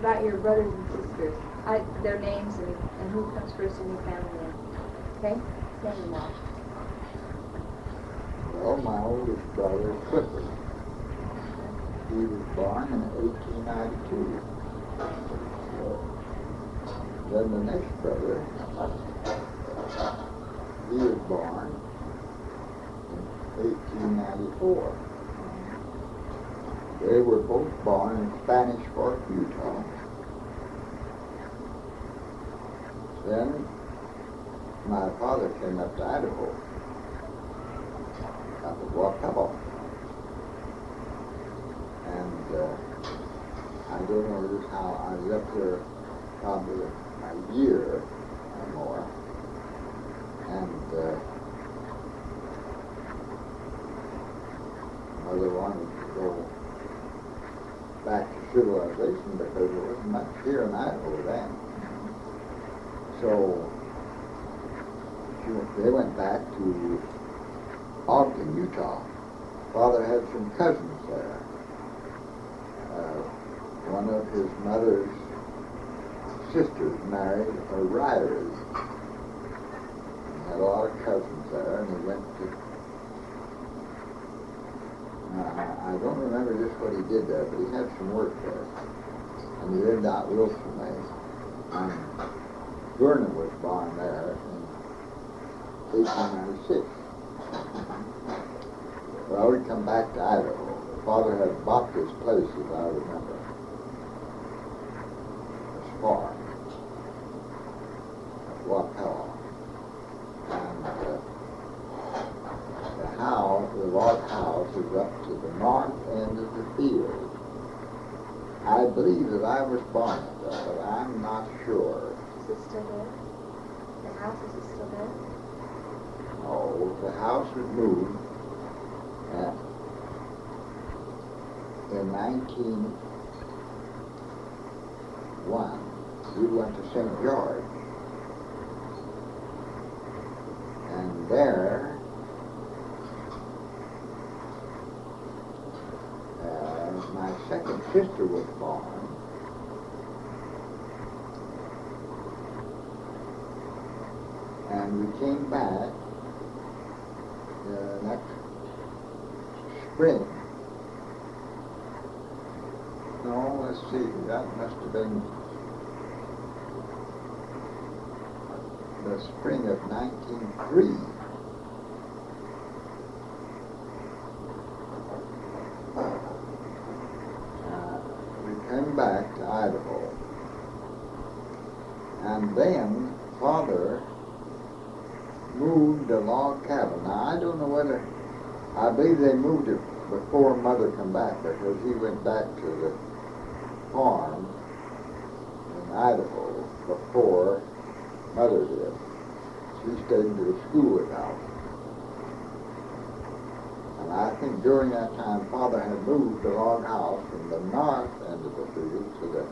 about your brothers and sisters. Their names and who comes first in your family name. Okay? Stand them all. Well, my oldest brother, Clifford, he was born in 1892. Then the next brother, he was born in 1894. They were both born in Spanish Fork, Utah. Then my father came up to Idaho, up at Wapello. And I don't know just how I was up there probably a year or more. And mother wanted to go back to civilization because there wasn't much here in Idaho then. So they went back to Ogden, Utah. Father had some cousins there. One of his mother's sisters married a Ryrie. He had a lot of cousins there, and he went to I don't remember just what he did there, but he had some work there. And he lived out Wilson Way. And Vernon was born there in 1896. Well, we come back to Idaho. Father had bought this place, as I remember. This farm. At Wapello. And the log house is up to the north end of the field. I believe that I was born there, but I'm not sure. Is it still there? The house, is it still there? Oh, the house was moved in 1901. We went to St. George. And there, my second sister was born. And we came back next spring. No, let's see, that must have been the spring of 1903. We came back to Idaho. And then Father moved a log cabin. Now, I don't know whether, I believe they moved it before Mother come back, because he went back to the farm in Idaho before Mother did. She stayed into the school without. And I think during that time, Father had moved the log house from the north end of the field to the,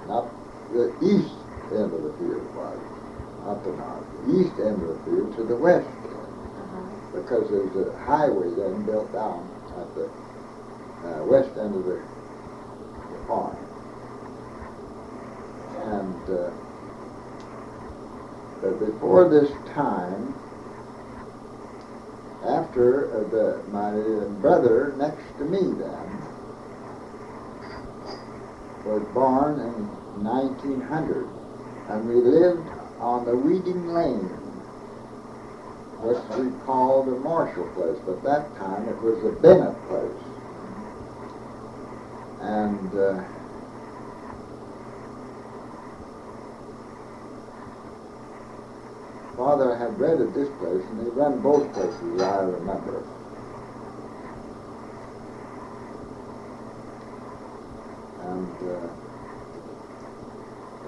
not the east end of the field was, not the north, the east end of the field to the west end. Because there's a highway then built down at the west end of the farm. And but before this time, after my brother next to me then was born in 1900, and we lived on the Weeding Lane, what we call the Marshall place, but that time it was the Bennett place. And Father had rented this place, and he run both places, I remember. And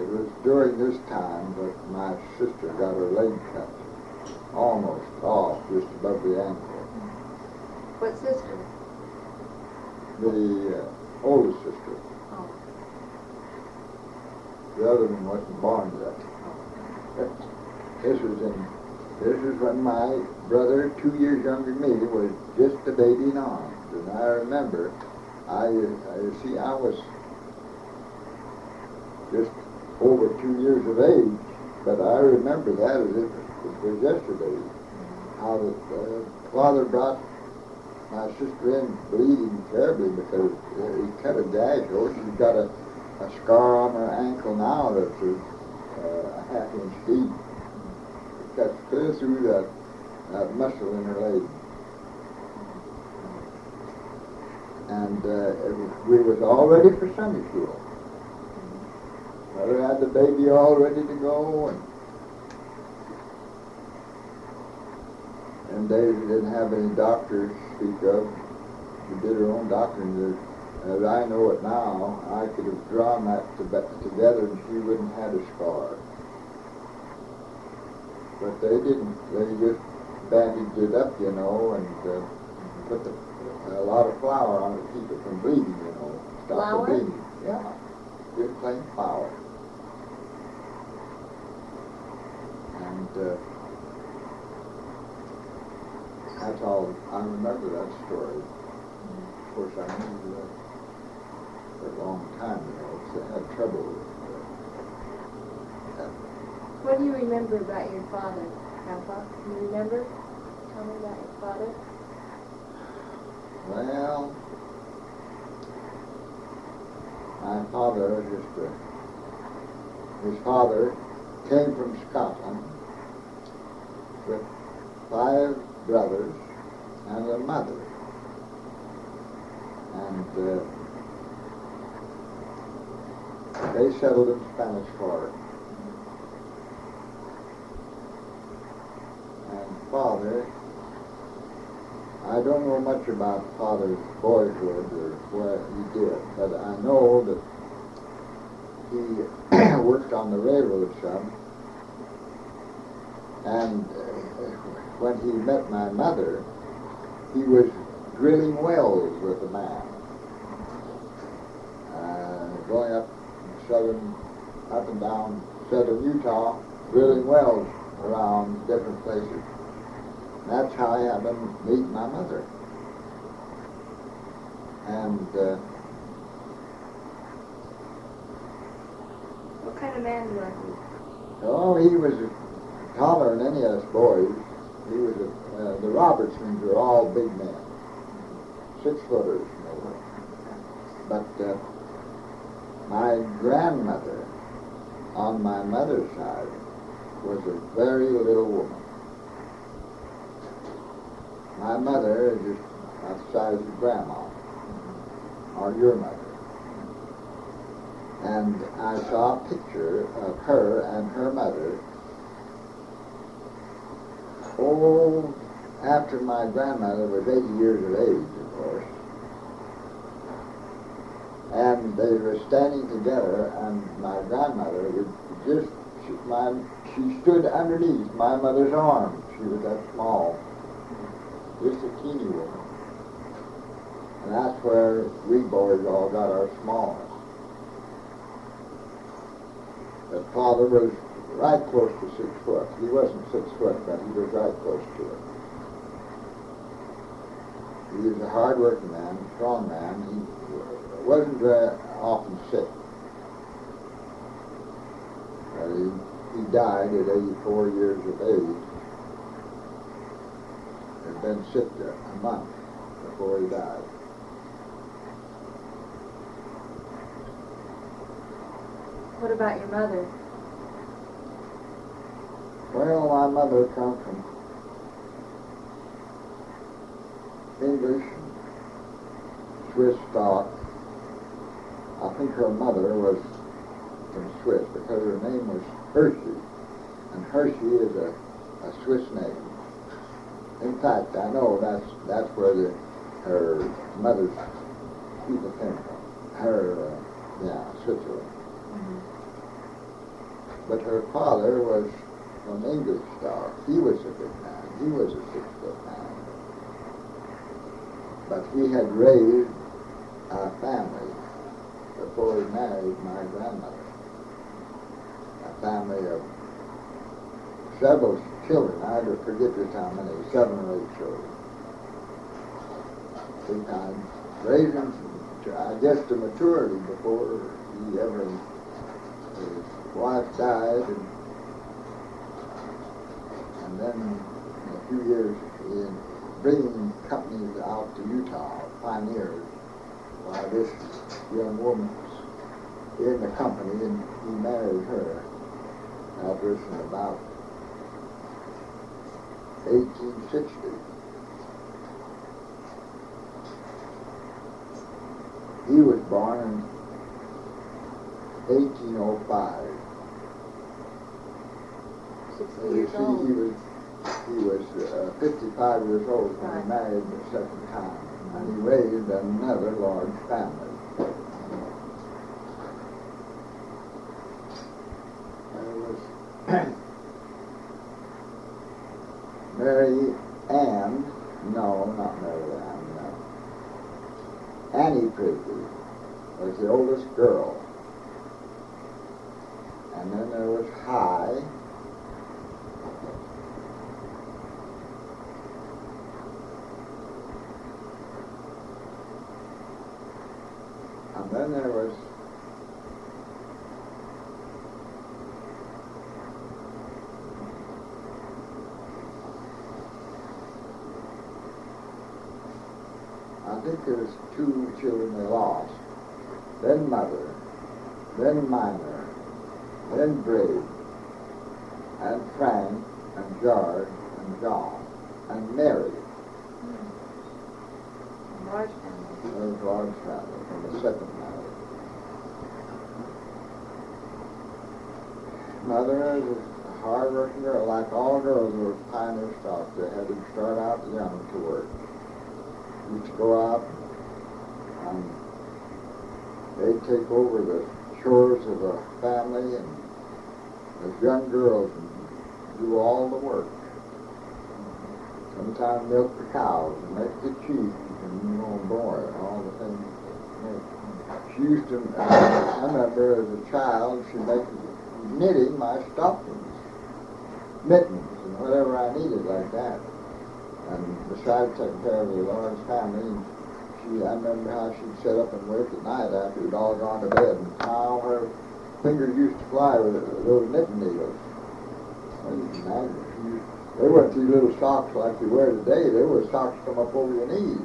it was during this time that my sister got her leg cut, almost off, just above the ankle. What sister? The oldest sister. Oh. The other one wasn't born yet. This was when my brother, 2 years younger than me, was just a baby in arms. And I remember, I was just over 2 years of age, but I remember that as if it was yesterday. How the father brought my sister in bleeding terribly because he cut a gash. Oh, she's got a scar on her ankle now that's a half-inch deep. It cuts clear through that muscle in her leg. And we was all ready for Sunday school. Mother had the baby all ready to go, and they didn't have any doctors to speak of. She did her own doctoring. As I know it now, I could have drawn that together and she wouldn't have had a scar. But they didn't. They just bandaged it up, you know, and put a lot of flour on it to keep it from bleeding, you know. Stop Flour? the bleeding. Yeah, just plain flour. And that's all. I remember that story. Of course, I knew that for a long time, you know, because I had trouble with that. What do you remember about your father, Grandpa? Do you remember? Tell me about your father. Well, my father his father came from Scotland with 5 brothers and a mother. And they settled in Spanish Fork. And Father, I don't know much about Father's boyhood or what he did, but I know that he worked on the railroad some. And when he met my mother, he was drilling wells with a man, going up and down southern Utah, drilling wells around different places. That's how I happened to meet my mother. And What kind of man was he? he was taller than any of us boys. He was the Robertsons were all big men, 6-footers, you know. But my grandmother, on my mother's side, was a very little woman. My mother is just about the size of Grandma, or your mother. And I saw a picture of her and her mother. Oh, after my grandmother was 80 years of age, of course. And they were standing together, and my grandmother would just, she stood underneath my mother's arm. She was that small, just a teeny woman. And that's where we boys all got our smallness. But Father was right close to 6 foot. He wasn't 6 foot, but he was right close to it. He was a hard-working man, a strong man. He wasn't very often sick. He died at 84 years of age. Had been sick a month before he died. What about your mother? Well, my mother come from English and Swiss stock. I think her mother was from Swiss because her name was Hershey, and Hershey is a Swiss name. In fact, I know that's where her mother's people came from. Switzerland. Mm-hmm. But her father was from English stock. He was a big man. He was a 6-foot man. But he had raised a family before he married my grandmother. A family of several children. I forget just how many, 7 or 8 children. He raised them, I guess, to maturity before he ever his wife died, and then in a few years in bringing companies out to Utah, pioneers, while this young woman was in the company, and he married her. That was in about 1860. He was born in 1805. 60 years See, old. he was 55 years old when Right. he married the second time, and he raised another large family. There was Mary Ann, no, not Mary Ann, no. Annie Frisbee was the oldest girl. And then there was High. And then there was I think there was 2 children they lost. Then Mother, then Minor, then Brave, and Frank, and George, and John, and Mary. Large family. There was a large family from the second marriage. Mother was a hard-working girl, like all girls who were pioneer stock. They had to start out young to work. Used to go out and they'd take over the chores of a family and as young girls and do all the work. Sometimes milk the cows and make the cheese and boy, all the things. She used to, I remember as a child, she'd make knitting my stockings, mittens, and whatever I needed like that. And besides taking care of the large family, I remember how she'd sit up and work at night after we'd all gone to bed, and how her fingers used to fly with those knitting needles. Well, you can imagine. They weren't these little socks like you wear today. They were socks come up over your knees.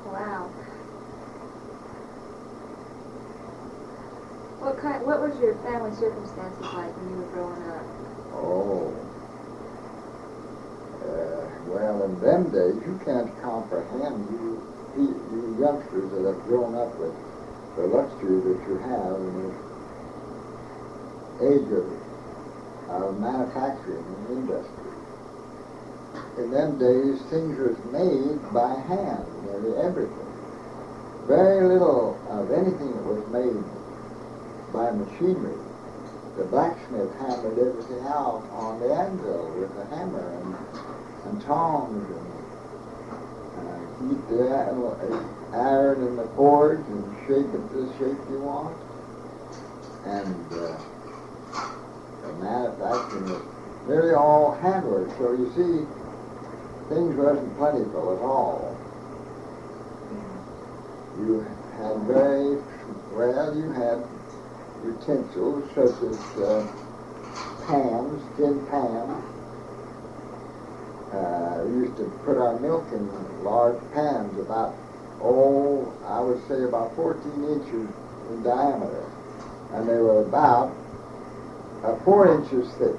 Wow. What was your family circumstances like when you were growing up? Oh. Well, in them days, you can't comprehend, you youngsters that have grown up with the luxury that you have in this age of manufacturing and industry. In them days, things was made by hand, nearly everything. Very little of anything that was made by machinery. The blacksmith hammered everything out on the anvil with a hammer and tongs and heat the iron in the forge and shape it to the shape you want. And the manufacturing was nearly all handwork. So you see, things wasn't plentiful at all. You had you had utensils such as pans, tin pans. We used to put our milk in large pans about, I would say about 14 inches in diameter. And they were about 4 inches thick,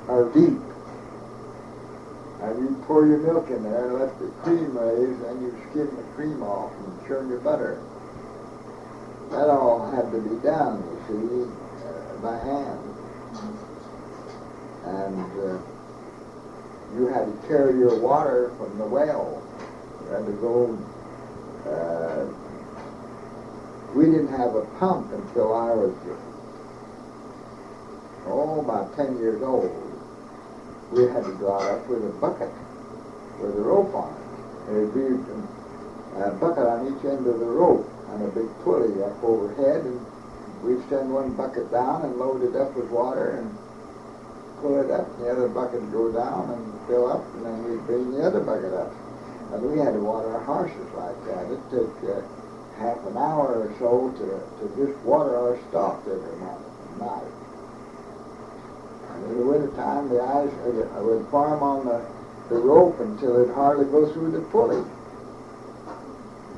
or deep. And you pour your milk in there and let the cream raise, and you skim the cream off and churn your butter. That all had to be done, you see, by hand. And you had to carry your water from the well. You had to go, we didn't have a pump until I was, about 10 years old. We had to go out with a bucket with a rope on it. There'd be a bucket on each end of the rope and a big pulley up overhead, and we'd send one bucket down and load it up with water and pull it up, and the other bucket would go down and fill up, and then we'd bring the other bucket up. And we had to water our horses like that. It took half an hour or so to just water our stock every morning. night. And in the wintertime, the ice would form on the rope until it hardly go through the pulley.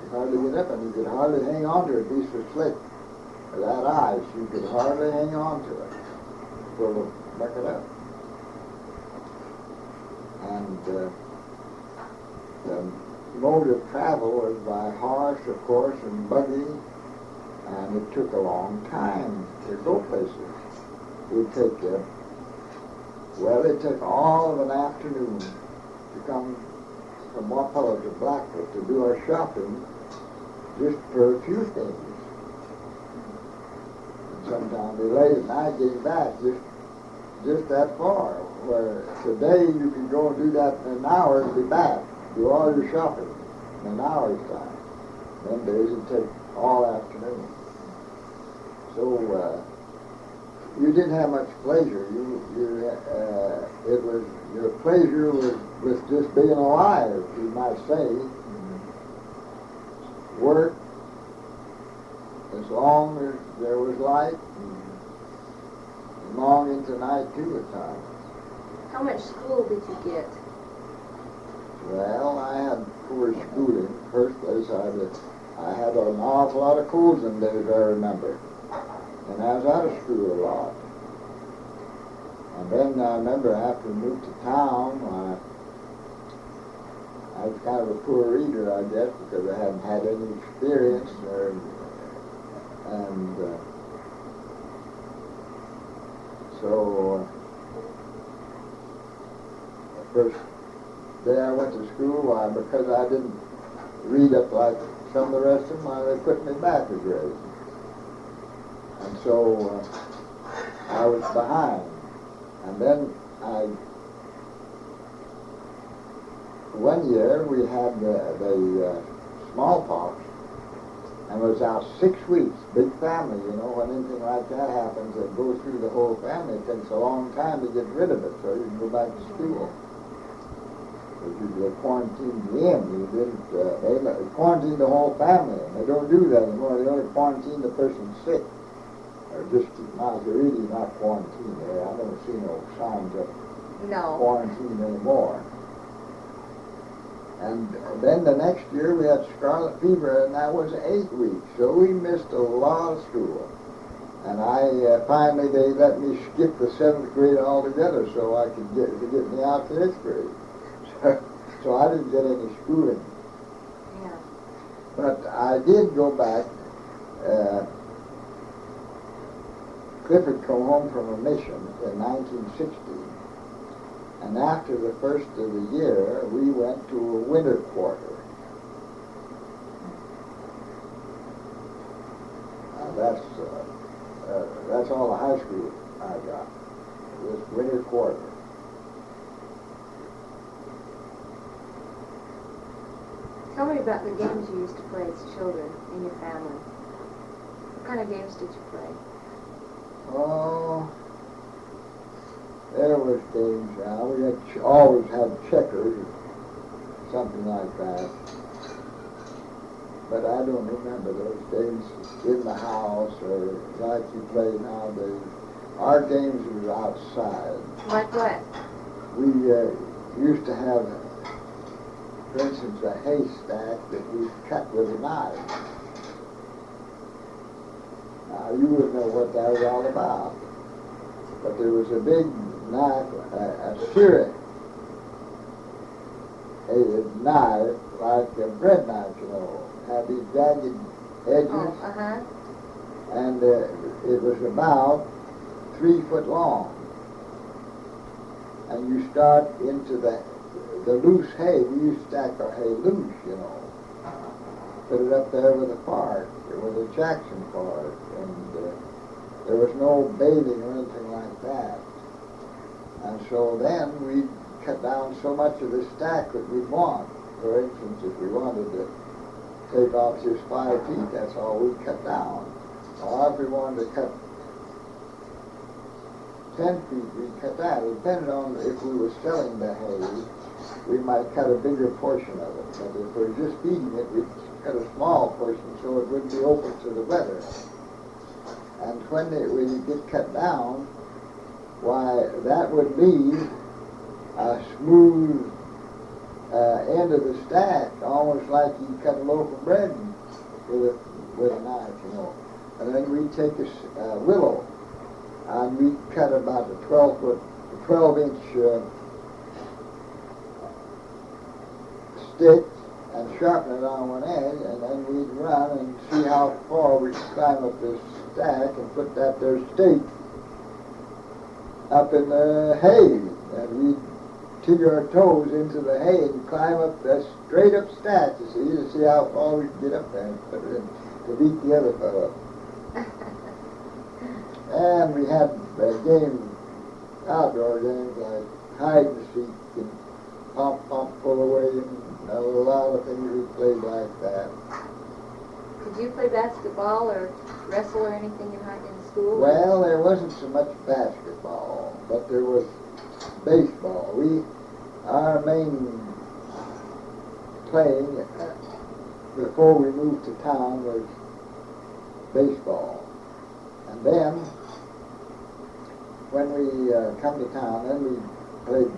You'd hardly get up, and you could hardly hang on to it. It'd be so slick. That ice, you could hardly hang on to it. So it'll buck it up. And the mode of travel was by horse, of course, and buggy, and it took a long time to go places. We'd take, it took all of an afternoon to come from Wapello to Blackfoot to do our shopping just for a few things. And sometimes we late at night getting back just that far, where today you can go and do that in an hour and be back. Do all your shopping in an hour's time. Them days it take all afternoon. So you didn't have much pleasure. It was your pleasure was just being alive, you might say. Work as long as there was light, and long into night too at times. How much school did you get? Well, I had poor schooling. First place, I had an awful lot of colds in days, I remember. And I was out of school a lot. And then I remember after we moved to town, I was kind of a poor reader, I guess, because I hadn't had any experience. So the first day I went to school, because I didn't read up like some of the rest of them, they put me back as grade. And so I was behind. And then one year we had the smallpox, and was out 6 weeks. Big family, you know, when anything like that happens, it goes through the whole family. It takes a long time to get rid of it, so you can go back to school. They quarantined in. You didn't. They quarantined the whole family, and they don't do that anymore. They only quarantine the person sick, or just not really not quarantine. I don't see no signs of quarantine anymore. And then the next year we had scarlet fever, and that was 8 weeks. So we missed a lot of school. And finally they let me skip the 7th grade altogether, so I could get me out to 8th grade. So I didn't get any schooling. Yeah. But I did go back. Clifford came home from a mission in 1960. And after the first of the year, we went to a winter quarter. That's all the high school I got, this winter quarter. Tell me about the games you used to play as children in your family. What kind of games did you play? Oh, there was games now. We had always had checkers, something like that. But I don't remember those games in the house or like you play nowadays. Our games were outside. Like what? We used to have, for instance, a haystack that we cut with a knife. Now, you wouldn't know what that was all about. But there was a big knife, a serrated knife, like a bread knife, you know, had these jagged edges. Oh, uh-huh. And it was about 3 foot long. And you start into the loose hay. We used to stack our hay loose, you know. Put it up there with a fork, with a Jackson fork, and there was no baiting or anything like that. And so then we cut down so much of the stack that we'd want. For instance, if we wanted to take off just 5 feet, that's all we'd cut down. Or if we wanted to cut 10 feet, we'd cut that. It depended on if we were selling the hay, we might cut a bigger portion of it. But if we were just feeding it, we'd cut a small portion so it wouldn't be open to the weather. And when you get cut down, why, that would be a smooth end of the stack, almost like you cut a loaf of bread with a knife, you know. And then we take a willow, and we cut about a 12-inch stick and sharpen it on one edge, and then we'd run and see how far we could climb up this stack and put that there stake up in the hay, and we'd dig our toes into the hay and climb up that straight up stack, you see, to see how far we could get up there and put it in to beat the other fellow. And we had games, outdoor games like hide and seek and pump, pull away, and a lot of things we played like that. Did you play basketball or wrestle or anything in school? Well, there wasn't so much basketball, but there was baseball. Our main playing before we moved to town was baseball. And then, when we come to town, then we played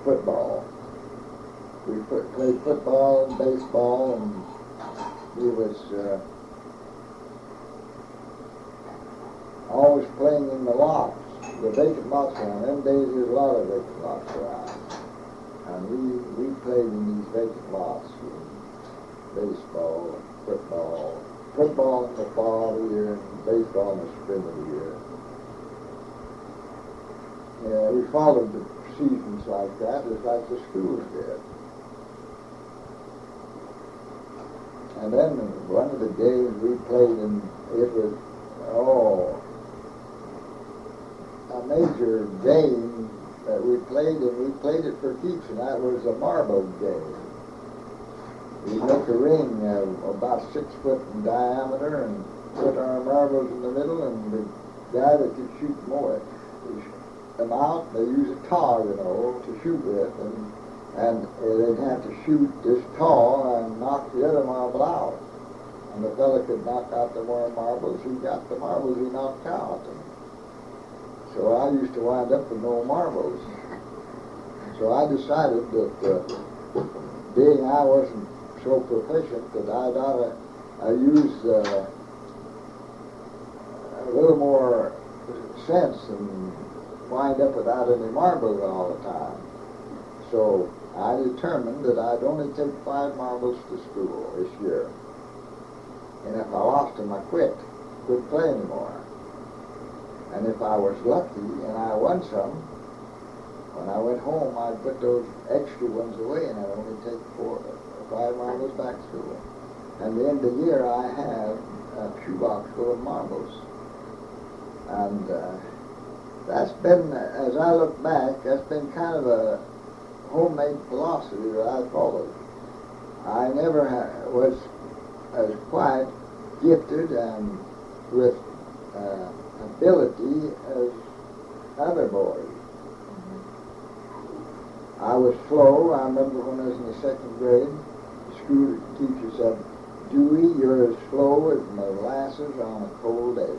football. We played football and baseball, and we was always playing in the lots, the vacant lots around. Them days there's a lot of vacant lots around. And we played in these vacant lots, baseball, football. Football in the fall of the year and baseball in the spring of the year. Yeah, we followed the seasons like that, just like the schools did. And then one of the games we played in, it was, a major game that we played, and we played it for keeps, and that was a marble game. We make a ring about 6 foot in diameter and put our marbles in the middle, and the guy that could shoot more, them out, they use a tar, you know, to shoot with, and they'd have to shoot this tar and knock the other marble out. And the fella could knock out the more marbles, he got the marbles he knocked out. And so I used to wind up with no marbles. So I decided that being I wasn't so proficient, that I'd ought to use a little more sense and wind up without any marbles all the time. So I determined that I'd only take 5 marbles to school this year. And if I lost them, I couldn't play anymore. And if I was lucky and I won some, when I went home, I'd put those extra ones away, and I'd only take 4 or 5 marbles back to school. And the end of the year, I had a shoebox full of marbles. And that's been, as I look back, that's been kind of a homemade philosophy that I followed. I never was as quite gifted and with ability as other boys. I was slow. I remember when I was in the 2nd grade, the school teacher said, "Dewey, you're as slow as molasses on a cold day."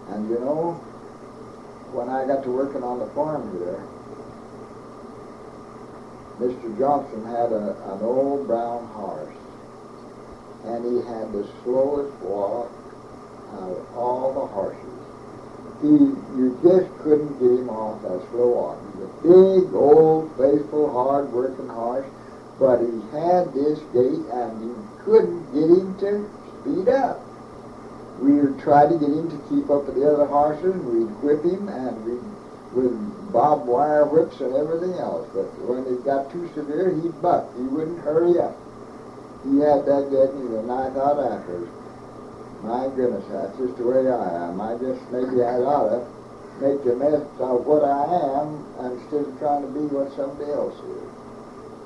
And you know, when I got to working on the farm here, Mr. Johnson had an old brown horse, and he had the slowest walk out of all the horses. You just couldn't get him off that slow walk. He's a big, old, faithful, hard-working horse, but he had this gait, and you couldn't get him to speed up. We would try to get him to keep up with the other horses, and we'd whip him, and with barbed wire whips and everything else. But when it got too severe, he'd buck. He wouldn't hurry up. He had that getting, and I thought afterwards, my goodness, that's just the way I am. I guess maybe I ought to make the best of what I am instead of trying to be what somebody else is.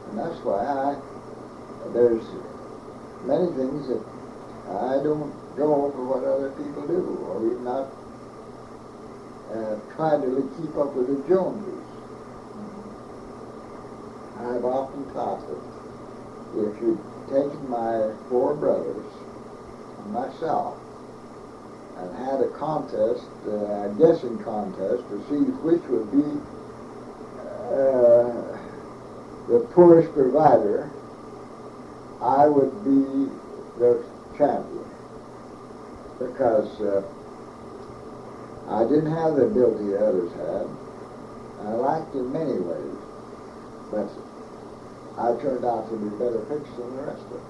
And that's why there's many things that I don't go for what other people do, or we've not tried to keep up with the Joneses. I've often thought that if you'd taken my 4 brothers and my myself and had a contest, a guessing contest to see which would be the poorest provider, I would be the champion, because I didn't have the ability others had. I lacked in many ways, but I turned out to be better fixed than the rest of them.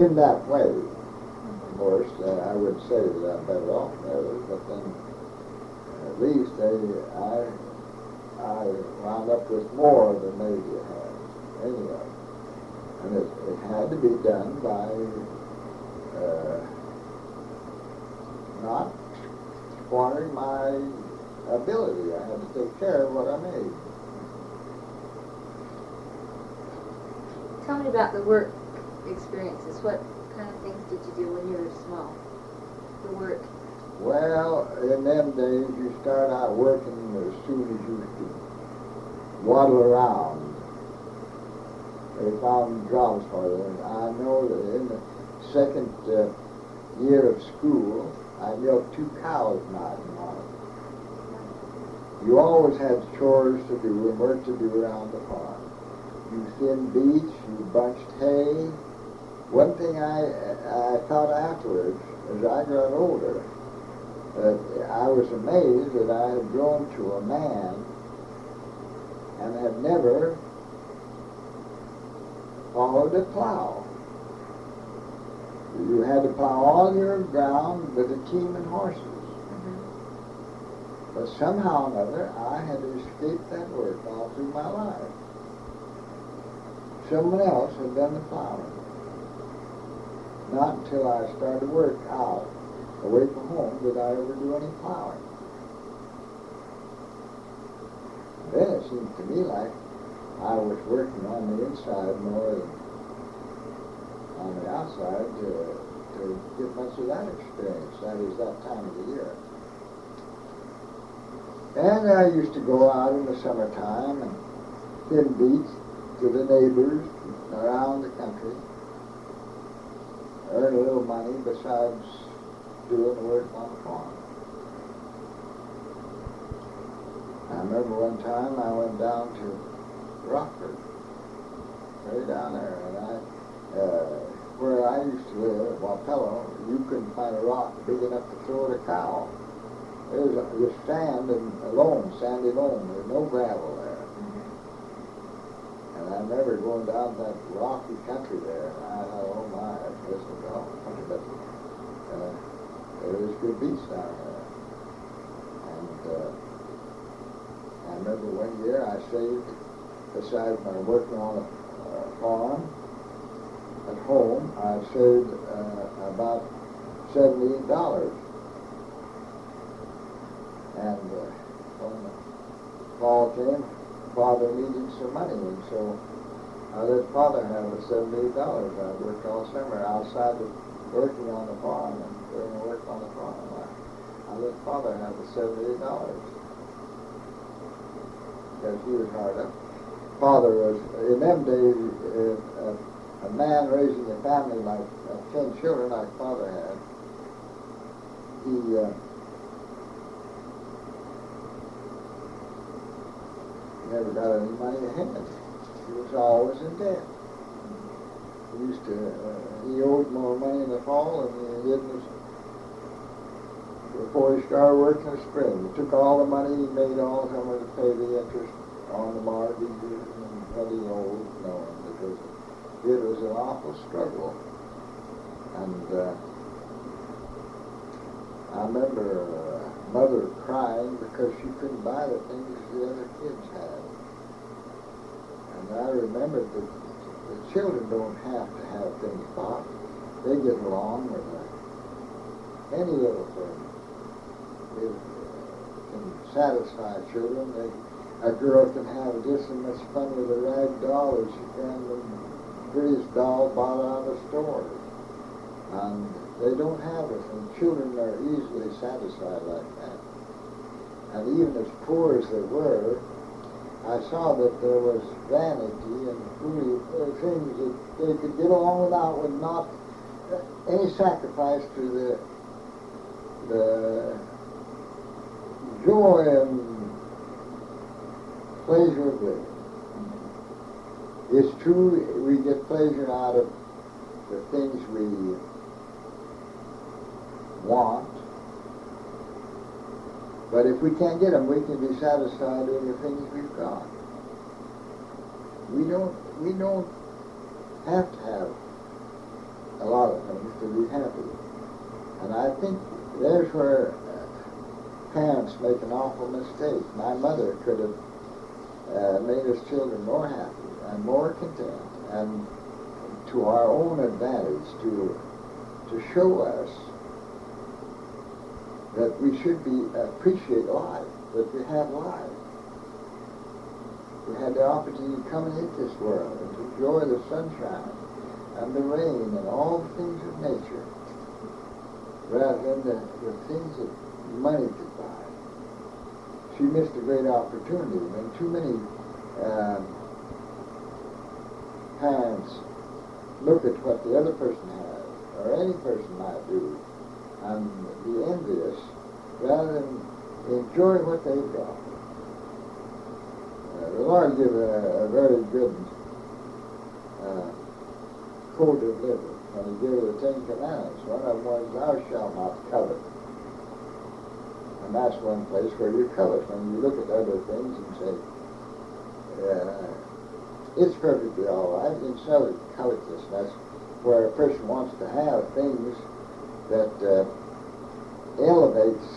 In that way, of course, I would say that I'm better off than others, but then at least I wound up with more than they had, anyway. And it had to be done by not squandering my ability. I had to take care of what I made. Tell me about the work experiences. What kind of things did you do when you were small? The work. Well, in them days, you start out working as soon as you could waddle around. They found jobs for them. I know that in the second year of school, I milked 2 cows night and morning. You always had chores to do and work to do around the farm. You thinned beets, you bunched hay. One thing I thought afterwards, as I got older, that I was amazed that I had grown to a man and had never followed a plow. You had to plow all your ground with a team and horses. But somehow or another, I had escaped that work all through my life. Someone else had done the plowing. Not until I started to work out away from home did I ever do any plowing. Then it seemed to me like I was working on the inside more than on the outside to get much of that experience. That is that time of the year. And I used to go out in the summertime and thin beets to the neighbors around the country, earn a little money besides doing the work on the farm. I remember one time I went down to Rockford, way down there, and where I used to live at Wapello, you couldn't find a rock big enough to throw at a cow. There was just sand and loam, sandy loam. There was no gravel there. And I remember going down that rocky country there, and I thought, oh my, this is all country, but there was good beach down there. And I remember one year I saved, besides my working on a farm at home, I saved about $78. And when the fall came, Father needed some money, and so I let Father have the $78. I worked all summer outside of working on the farm and doing the work on the farm. I let Father have the $78 because he was hard up. Father was, in them days, a man raising a family like 10 children like Father had, he never got any money ahead. He was always in debt. He owed more money in the fall than he did before he started working in the spring. He took all the money he made all summer to pay the interest on the mortgages and what he owed, because it was an awful struggle. And I remember Mother crying because she couldn't buy the things the other kids had. And I remembered that the children don't have to have things bought. They get along with any little thing. It can satisfy children. A girl can have just as much fun with a rag doll as she can with the prettiest doll bought out of the store. And they don't have it, and children are easily satisfied like that. And even as poor as they were, I saw that there was vanity and foolish things that they could get along without would not any sacrifice to the joy and pleasure of living. It's true we get pleasure out of the things we want, but if we can't get them, we can be satisfied with the things we've got. We don't have to have a lot of things to be happy. And I think there's where parents make an awful mistake. My mother could have made us children more happy and more content, and to our own advantage, to show us that we should appreciate life, that we have life. We had the opportunity to come into this world and to enjoy the sunshine and the rain and all the things of nature, rather than the things that money could buy. She missed a great opportunity when too many parents look at what the other person has, or any person might do, and be envious, rather than enjoy what they've got. The Lord gave a very good code of living when He gave the Ten Commandments. One of them was, "Thou shalt not covet." And that's one place where you covet, when you look at other things and say, it's perfectly all right. Instead of covetousness, where a person wants to have things that elevates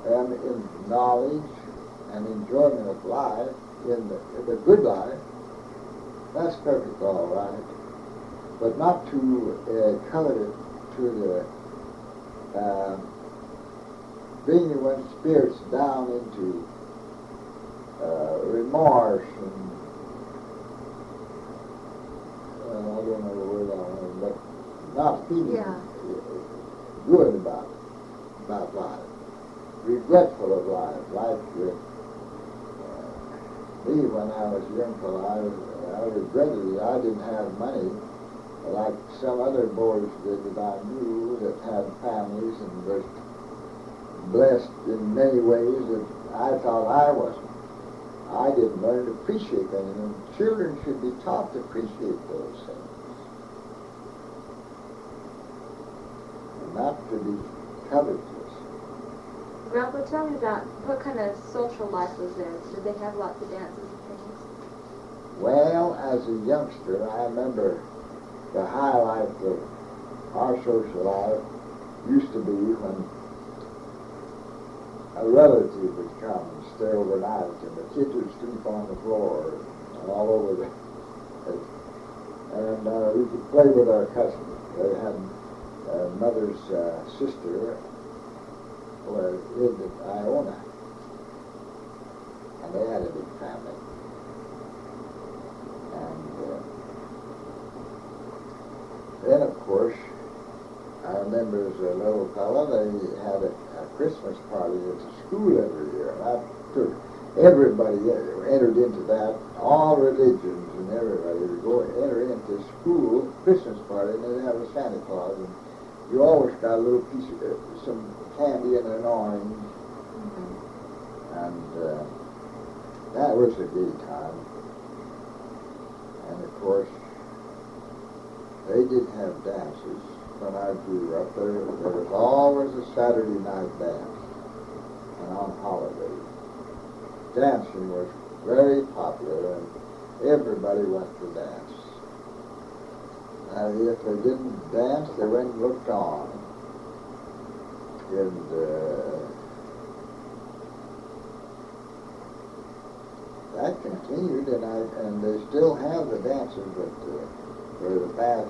them in knowledge and enjoyment of life, in the good life, that's perfectly all right. But not to covet it to the bringing one's spirits down into remorse and I don't know the word I want, but not feeling good about life, regretful of life. Like me when I was a young fellow, I regretted that I didn't have money like some other boys did that I knew that had families and was blessed in many ways that I thought I wasn't. I didn't learn to appreciate them, and children should be taught to appreciate those things, and not to be covetous. Grandpa, tell me about what kind of social life was there. Did they have lots of dances and things? Well, as a youngster, I remember the highlight of our social life used to be when a relative would come and stay overnight, and the kids would sleep on the floor and all over the place. And we could play with our cousins. They had mother's sister who lived at Iona, and they had a big family. And then, of course, I remember as a little fellow, they had a Christmas party at the school every year, and I took everybody entered into that, all religions and everybody would go enter into school Christmas party, and they'd have a Santa Claus, and you always got a little piece of some candy and an orange, and that was a gay time. And of course, they did have dances. When I grew up, there was always a Saturday night dance, and on holidays. Dancing was very popular, and everybody went to dance. And if they didn't dance, they went and looked on. And that continued, and they still have the dances, but for the past,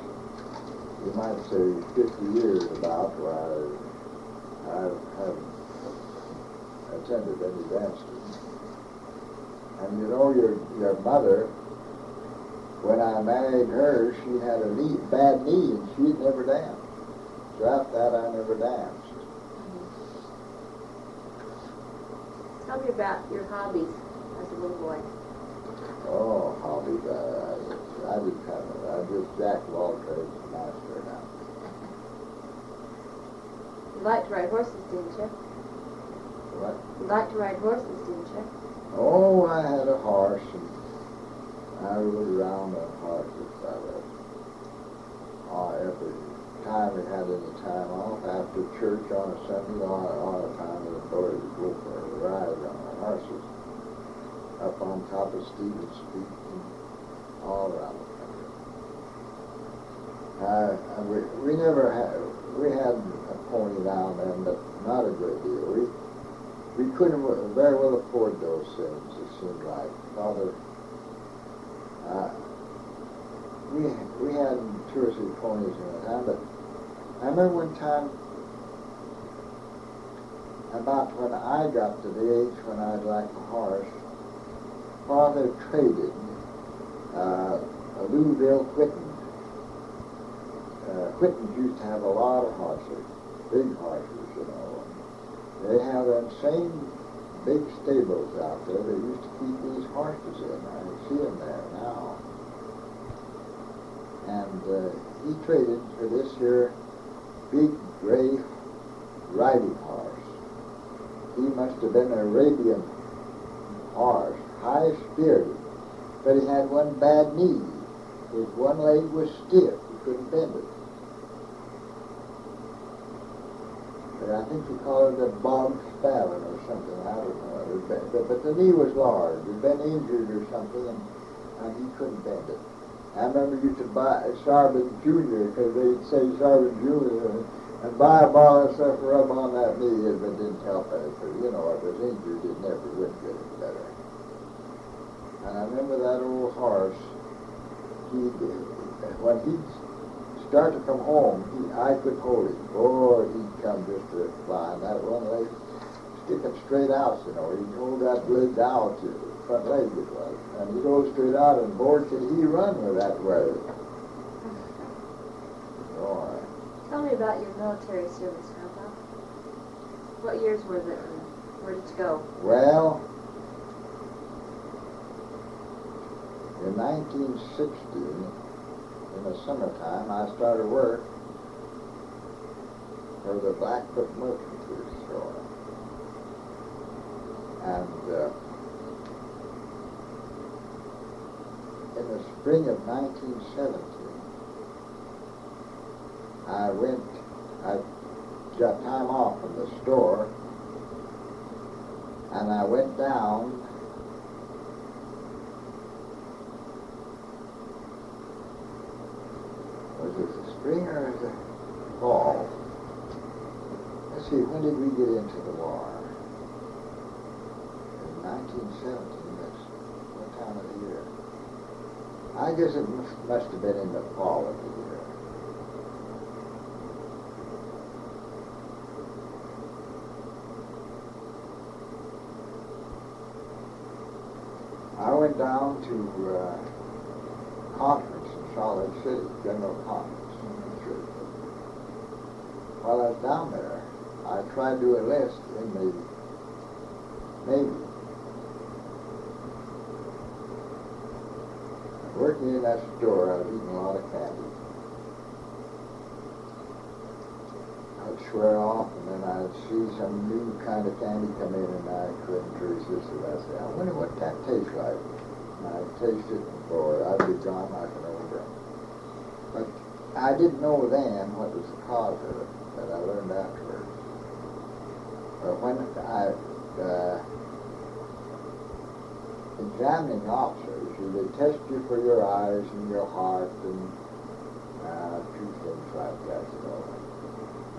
you might say, 50 years about, where I haven't attended any dances. And you know, your mother, when I married her, she had a bad knee, and she'd never danced. So after that, I never danced. Tell me about your hobbies as a little boy. Oh, hobbies. I didn't have it. I just jack of all trades, master now. You liked to ride horses, didn't you? What? You liked to ride horses, didn't you? Oh, I had a horse, and I rode around on horses. Every time we had any time off, after church on a Sunday, all the time we would go for a ride on our horses up on top of Stevens Street and all around the country. We had a pony down then, but not a great deal. We couldn't very well afford those things, it seemed like. Father, we had 2 or 3 ponies in the time, but I remember one time, about when I got to the age when I'd like a horse, Father traded a Louisville Whitten. Whittens used to have a lot of horses, big horses, you know. They have them same big stables out there they used to keep these horses in. I see them there now. And he traded for this here big gray riding horse. He must have been an Arabian horse, high-spirited, but he had one bad knee. His one leg was stiff. He couldn't bend it. But I think he called it a bog spavin or something. I don't know. But the knee was large. He'd been injured or something, and he couldn't bend it. I remember you could buy Sarvin Jr., because they'd say Sarvin Jr., and buy a ball of stuff to rub on that knee if it didn't help it. Because, you know, if it was injured, it never would get any better. And I remember that old horse, when he'd start to come home, I could hold him. Boy, he'd come just to flying. That one leg sticking straight out, you know. He'd hold that leg out, front leg it was. And he'd go straight out, and boy, could he run with that way. Boy. Tell me about your military service, Grandpa. What years was it, and where did you go? Well, in 1960, in the summertime, I started work for the Blackfoot Merchantry Store. And in the spring of 1970, I got time off from the store, and I went down was it the spring or the fall? Let's see, when did we get into the war? In 1917, that's what time of the year? I guess it must have been in the fall of the year. I went down to conference in Salt Lake City, General Conference. While I was down there, I tried to enlist in the Navy. Working in that store, I was eating a lot of candy. I'd swear off, and then I'd see some new kind of candy come in, and I couldn't resist it. I'd say, I wonder what that tastes like. And I'd taste it, and boy, I'd be gone like an old drum. But I didn't know then what was the cause of it, but I learned afterwards. But when examining officers, they test you for your eyes and your heart and two things like that, you know.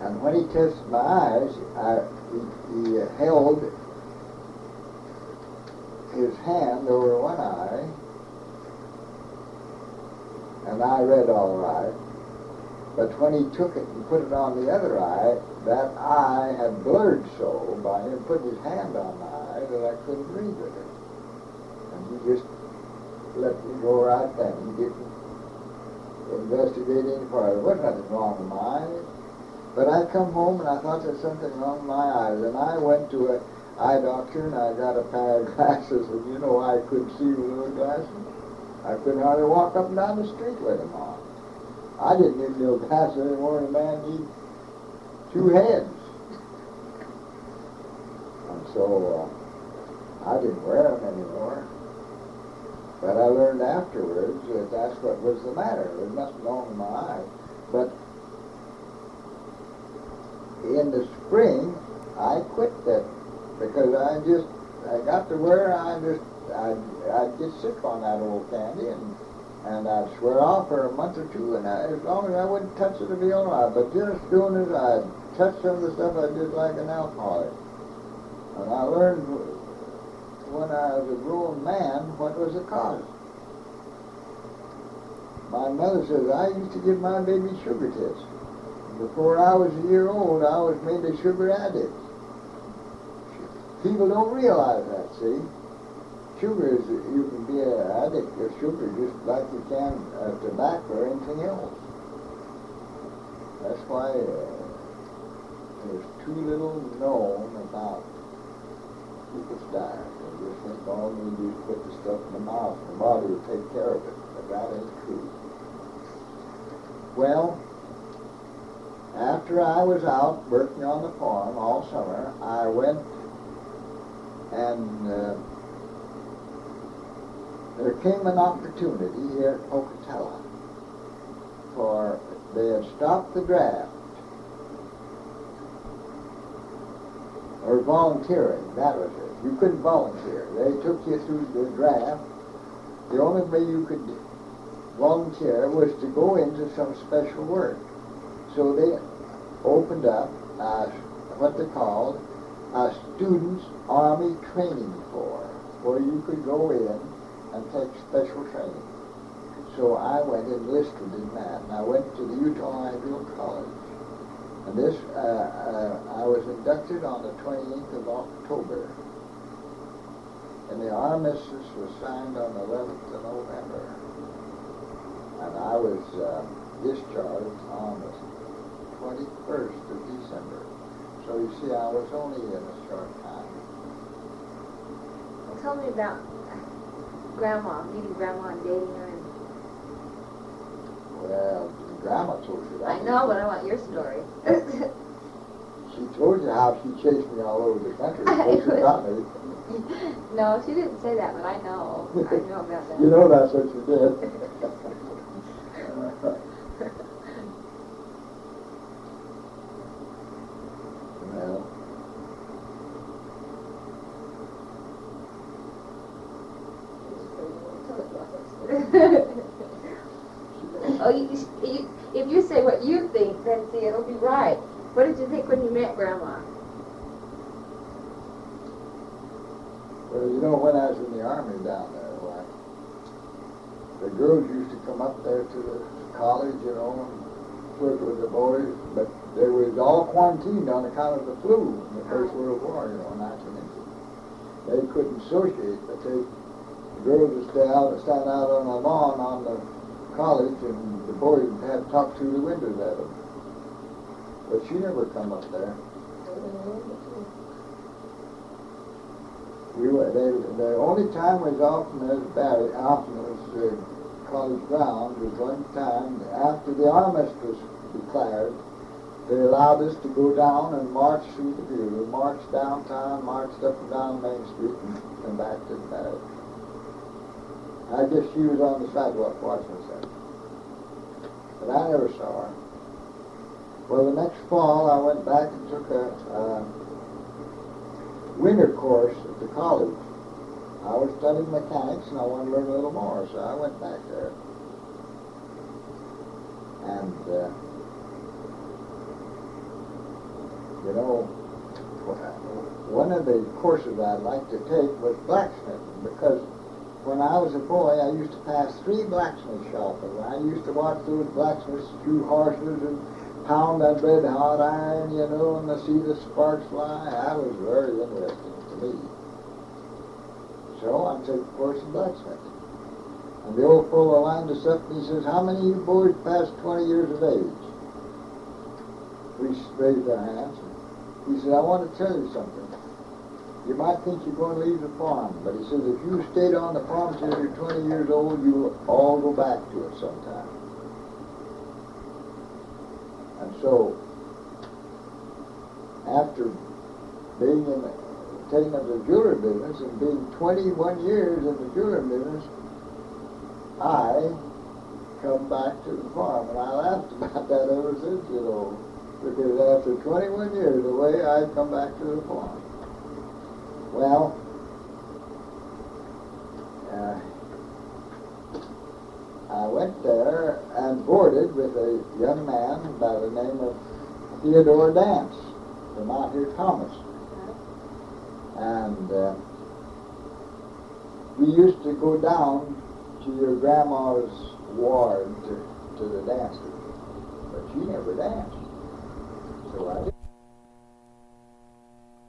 And when he tested my eyes, he held his hand over one eye, and I read all right. But when he took it and put it on the other eye, that eye had blurred so by him putting his hand on my eye that I couldn't read with it. And he just let me go right then. He didn't investigate any further. There wasn't nothing wrong with my eyes. But I come home and I thought there's something wrong with my eyes. And I went to an eye doctor and I got a pair of glasses. And you know I couldn't see with those glasses. I couldn't hardly walk up and down the street with them on. I didn't need no glasses anymore than a man need two heads. And so I didn't wear them anymore. But I learned afterwards that that's what was the matter. There was nothing wrong with my eye. But in the spring, I quit that because I got to where I'd get sick on that old candy, and I'd swear off for a month or two, and as long as I wouldn't touch it, it'd be all right. But just doing it, I'd touch some of the stuff I did like an alcoholic. And I learned when I was a grown man what was the cause. My mother says I used to give my baby sugar tits. Before I was a year old, I was made a sugar addict. People don't realize that, see? Sugar is, you can be an addict of sugar just like you can tobacco or anything else. That's why there's too little known about people's diet. They just think all you do is put the stuff in the mouth and the body will take care of it. But that ain't true. Well, after I was out working on the farm all summer, I went and there came an opportunity here at Pocatello for they had stopped the draft or volunteering, that was it. You couldn't volunteer. They took you through the draft. The only way you could volunteer was to go into some special work. So they opened up what they called a Students' Army Training Corps, where you could go in and take special training. So I went enlisted in that, and I went to the Utah Ideal College. And this, I was inducted on the 28th of October, and the armistice was signed on the 11th of November. And I was discharged on the 21st of December. So you see, I was only in a short time. Well, tell me about Grandma, meeting Grandma and dating her. Well, Grandma told you that. I know, but I want your story. She told you how she chased me all over the country before she got me. No, she didn't say that, but I know. I know about that. You know that's what she did. Well, Oh, if you say what you think, then see, it'll be right. What did you think when you met Grandma? well, you know, when I was in the Army down there, why, the girls used to come up there to the college, you know, and flirt with the boys, but they was all quarantined on account of the flu in the First World War, you know, 1918. They couldn't associate, but the girls would stand out on the lawn on the college, and the boys would have to talk through the windows at them. But she never come up there. The only time was often was college ground was one time after the armistice was declared. They allowed us to go down and march through the field. We marched downtown, marched up and down Main Street, and back to the barracks. I guess she was on the sidewalk watching us. But I never saw her. Well, the next fall I went back and took a winter course at the college. I was studying mechanics and I wanted to learn a little more, so I went back there. And, you know, one of the courses I'd like to take was blacksmithing, because when I was a boy, I used to pass 3 blacksmith shops, and I used to watch those blacksmiths shoe horses and pound that red hot iron, you know, and to see the sparks fly. That was very interesting to me. So I took a course in blacksmithing. And the old fellow lined us up and he says, "How many of you boys past 20 years of age?" We raised our hands. He said, "I want to tell you something. you might think you're going to leave the farm, but he says if you stayed on the farm till you're 20 years old, you'll all go back to it sometime. And so, after being in the, taking up the jewelry business and being 21 years in the jewelry business, I come back to the farm, and I laughed about that ever since, you know, because after 21 years, the way I come back to the farm. Well, I went there and boarded with a young man by the name of Theodore Dance from out here, Thomas. And we used to go down to your grandma's ward to the dances, but she never danced. So I